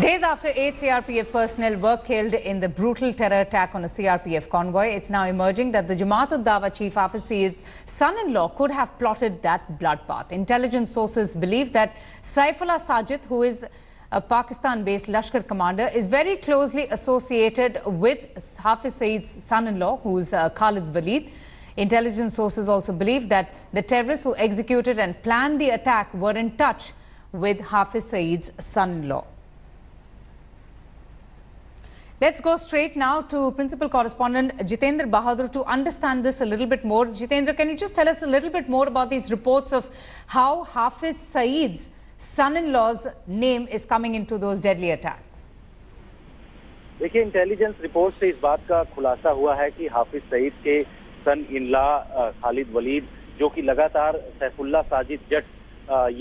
Days after 8 CRPF personnel were killed in the brutal terror attack on a CRPF convoy, it's now emerging that the Jamaat-ud-Dawa chief Hafiz Saeed's son-in-law could have plotted that bloodbath. Intelligence sources believe that Saifullah Sajid, who is a Pakistan-based Lashkar commander, is very closely associated with Hafiz Saeed's son-in-law, who's Khalid Walid. Intelligence sources also believe that the terrorists who executed and planned the attack were in touch with Hafiz Saeed's son-in-law. Let's go straight now to principal correspondent Jitendra Bahadur to understand this a little bit more. Jitendra, can you just tell us a little bit more about these reports of how Hafiz Saeed's son-in-law's name is coming into those deadly attacks? देखिए, intelligence report से इस बात का खुलासा हुआ है कि हाफिज सईद के सन इनला खालिद वलीद, जो कि लगातार सैफुल्लाह साजिद जट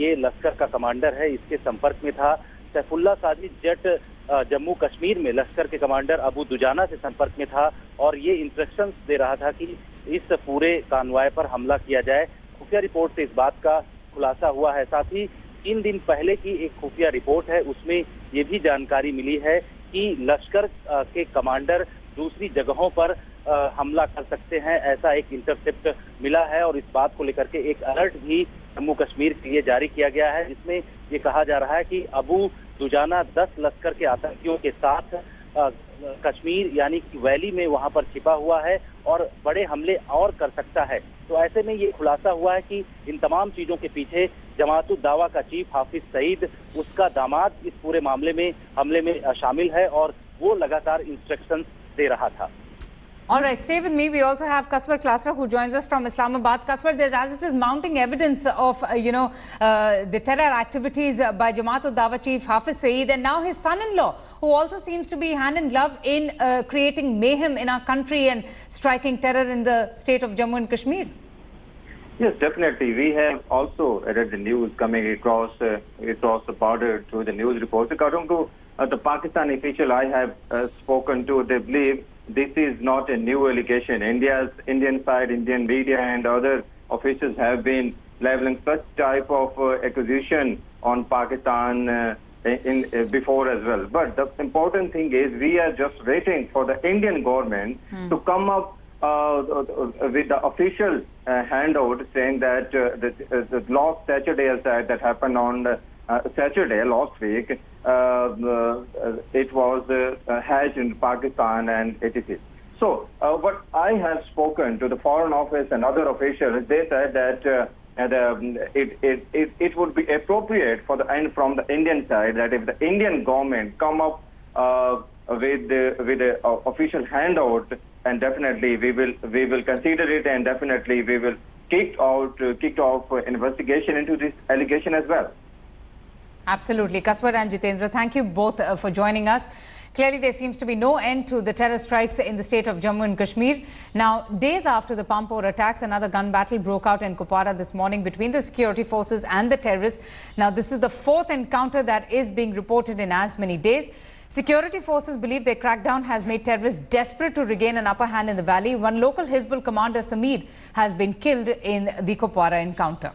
ये लश्कर का कमांडर है, इसके संपर्क में था। सैफुल्लाह साजिद जट जम्मू कश्मीर में लश्कर के कमांडर अबू दुजाना से संपर्क में था और ये इंस्ट्रक्शंस दे रहा था कि इस पूरे कानवाय पर हमला किया जाए। खुफिया रिपोर्ट से इस बात का खुलासा हुआ है। साथ ही 3 दिन पहले की एक खुफिया रिपोर्ट है, उसमें ये भी जानकारी मिली है कि लश्कर के कमांडर दूसरी जगहों पर हमला कर सकते हैं, ऐसा एक इंटरसेप्ट मिला है और इस बात को लेकर के एक अलर्ट भी जम्मू कश्मीर के लिए जारी किया गया है, जिसमें ये कहा जा रहा है कि अबू दुजाना 10 लश्कर के आतंकियों के साथ कश्मीर यानी कि वैली में वहां पर छिपा हुआ है और बड़े हमले और कर सकता है। तो ऐसे में ये खुलासा हुआ है कि इन तमाम चीजों के पीछे जमात-उद-दावा का चीफ हाफिज सईद, उसका दामाद इस पूरे हमले में शामिल है और वो लगातार इंस्ट्रक्शंस दे रहा था। All right, stay with me. We also have Kaswar Klasra, who joins us from Islamabad. Kaswar, as it is mounting evidence of, the terror activities by Jamaat-ud-Dawa chief Hafiz Saeed and now his son-in-law, who also seems to be hand in glove in creating mayhem in our country and striking terror in the state of Jammu and Kashmir. Yes, definitely. We have also read the news coming across the border through the news reports. According to the Pakistani official I have spoken to, they believe this is not a new allegation. Indian side, Indian media and other officials have been leveling such type of accusation on Pakistan before as well. But the important thing is we are just waiting for the Indian government to come up with the official handout saying that the last Saturday attack that happened on Saturday last week, it was hatched in Pakistan and etc. So what I have spoken to the Foreign Office and other officials, they said that it would be appropriate for from the Indian side that if the Indian government come up with the official handout, and definitely we will consider it, and definitely we will kick off investigation into this allegation as well. Absolutely. Kaswar and Jitendra, thank you both for joining us. Clearly, there seems to be no end to the terror strikes in the state of Jammu and Kashmir. Now, days after the Pampore attacks, another gun battle broke out in Kupwara this morning between the security forces and the terrorists. Now, this is the 4th encounter that is being reported in as many days. Security forces believe their crackdown has made terrorists desperate to regain an upper hand in the valley. One local Hizbul commander, Sameer, has been killed in the Kupwara encounter.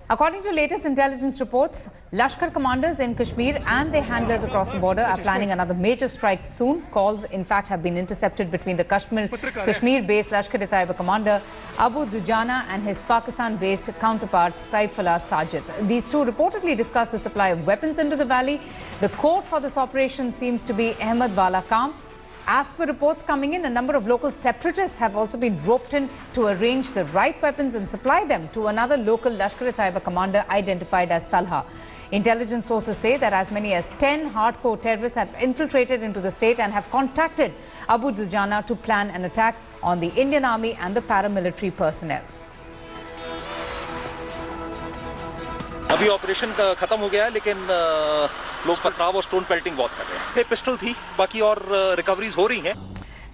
According to latest intelligence reports, Lashkar commanders in Kashmir and their handlers across the border are planning another major strike soon. Calls, in fact, have been intercepted between the Kashmir-based Lashkar-e-Taiba commander Abu Dujana and his Pakistan-based counterpart Saifullah Sajid. These two reportedly discussed the supply of weapons into the valley. The code for this operation seems to be Ahmed Wala camp. As per reports coming in, a number of local separatists have also been roped in to arrange the right weapons and supply them to another local Lashkar-e-Taiba commander identified as Talha. Intelligence sources say that as many as 10 hardcore terrorists have infiltrated into the state and have contacted Abu Dujana to plan an attack on the Indian Army and the paramilitary personnel. अभी operation खत्म हो गया है, लेकिन लोग पथराव और stone pelting बहुत कर रहे हैं। पिस्टल थी, बाकी और रिकवरीज हो रही हैं।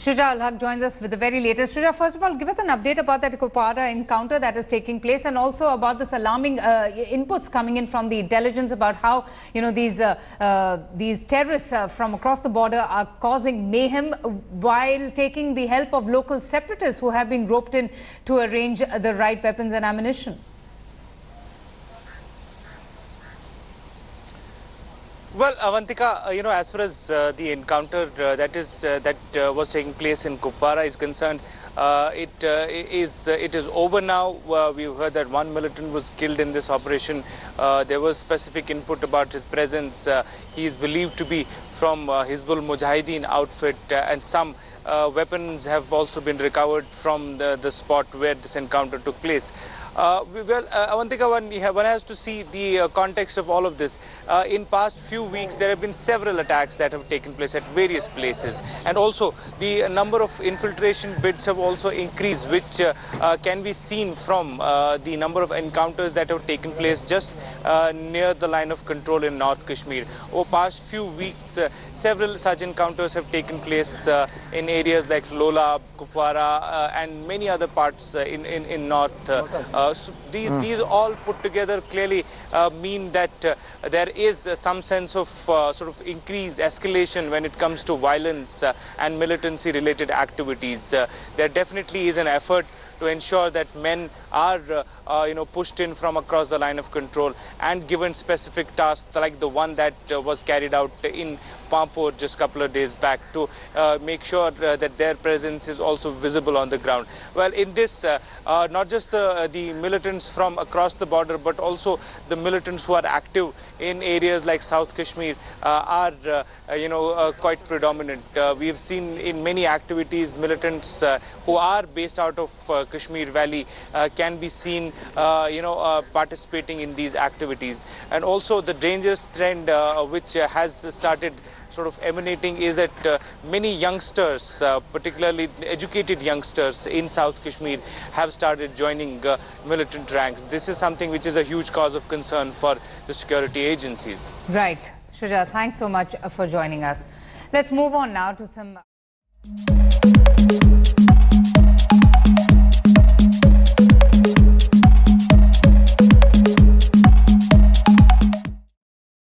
Shuja Al-Haq joins us with the very latest. Shuja, first of all, give us an update about that Kupwara encounter that is taking place, and also about this alarming inputs coming in from the intelligence about how these terrorists from across the border are causing mayhem while taking the help of local separatists who have been roped in to arrange the right weapons and ammunition. Well, Avantika, as far as the encounter that was taking place in Kupwara is concerned, it is over now. We've heard that one militant was killed in this operation. There was specific input about his presence. He is believed to be from Hizbul Mujahideen outfit, and some weapons have also been recovered from the spot where this encounter took place. Avantika, one has to see the context of all of this. In past few weeks, there have been several attacks that have taken place at various places, and also the number of infiltration bids have also increased, which can be seen from the number of encounters that have taken place just near the line of control in North Kashmir. Over past few weeks, several such encounters have taken place in areas like Lola, Kupwara, and many other parts in North. So these all put together clearly mean that there is some sense of sort of increased escalation when it comes to violence and militancy related activities. There definitely is an effort to ensure that men are pushed in from across the line of control and given specific tasks like the one that was carried out in Pampur just a couple of days back to make sure that their presence is also visible on the ground. Well, in this, not just the militants from across the border, but also the militants who are active in areas like South Kashmir are quite predominant. We have seen in many activities militants who are based out of Kashmir Valley can be seen participating in these activities. And also the dangerous trend which has started sort of emanating is that many youngsters, particularly educated youngsters in South Kashmir, have started joining militant ranks. This is something which is a huge cause of concern for the security agencies. Right. Shuja, thanks so much for joining us. Let's move on now to some...